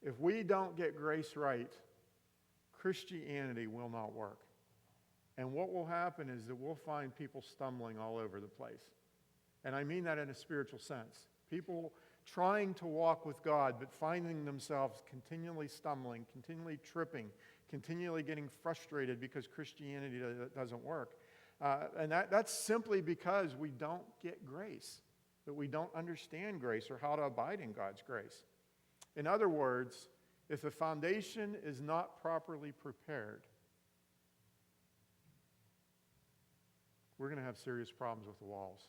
If we don't get grace right, Christianity will not work. And what will happen is that we'll find people stumbling all over the place. And I mean that in a spiritual sense. People trying to walk with God, but finding themselves continually stumbling, continually tripping, continually getting frustrated because Christianity doesn't work. And that's simply because we don't get grace, that we don't understand grace or how to abide in God's grace. In other words, if the foundation is not properly prepared, we're going to have serious problems with the walls.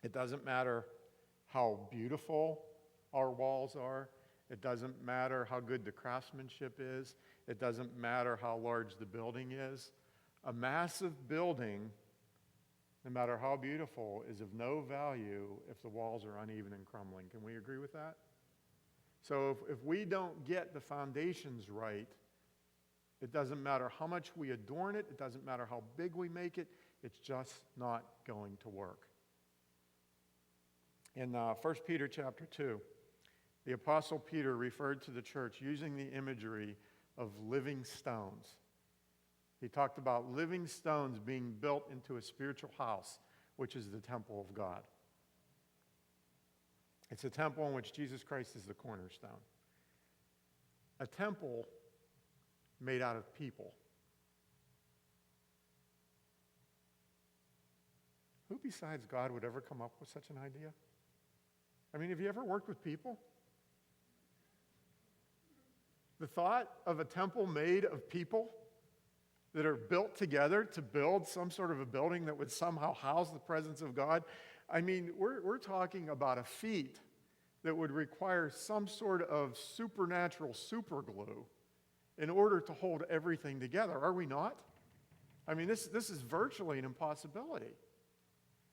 It doesn't matter how beautiful our walls are. It doesn't matter how good the craftsmanship is. It doesn't matter how large the building is. A massive building, no matter how beautiful, is of no value if the walls are uneven and crumbling. Can we agree with that? So if we don't get the foundations right, it doesn't matter how much we adorn it. It doesn't matter how big we make it. It's just not going to work. In 1 Peter chapter 2, the Apostle Peter referred to the church using the imagery of living stones. He talked about living stones being built into a spiritual house, which is the temple of God. It's a temple in which Jesus Christ is the cornerstone. A temple made out of people. Who besides God would ever come up with such an idea? I mean, have you ever worked with people? The thought of a temple made of people that are built together to build some sort of a building that would somehow house the presence of God. I mean, we're talking about a feat that would require some sort of supernatural superglue in order to hold everything together, are we not? I mean, this is virtually an impossibility.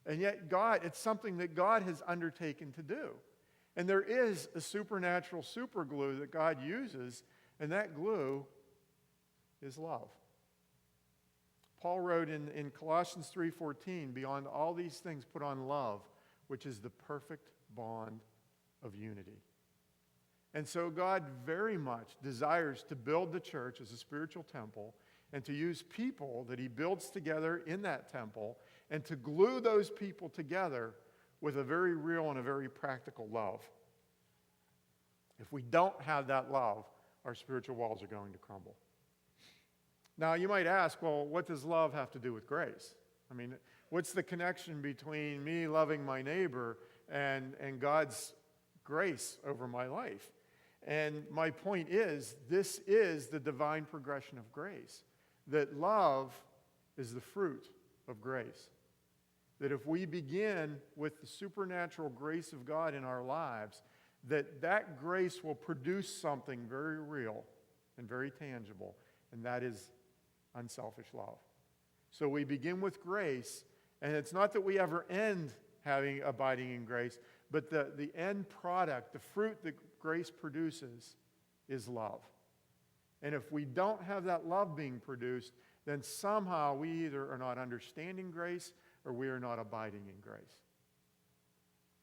And yet God, it's something that God has undertaken to do. And there is a supernatural superglue that God uses, and that glue is love. Paul wrote in Colossians 3:14, beyond all these things put on love, which is the perfect bond of unity. And so God very much desires to build the church as a spiritual temple and to use people that he builds together in that temple and to glue those people together with a very real and a very practical love. If we don't have that love, our spiritual walls are going to crumble. Now, you might ask, well, what does love have to do with grace? I mean, what's the connection between me loving my neighbor and God's grace over my life? And my point is, this is the divine progression of grace. That love is the fruit of grace. That if we begin with the supernatural grace of God in our lives, that grace will produce something very real and very tangible, and that is unselfish love. So we begin with grace, and it's not that we ever end abiding in grace, but the end product, the fruit that grace produces, is love. And if we don't have that love being produced, then somehow we either are not understanding grace or we are not abiding in grace.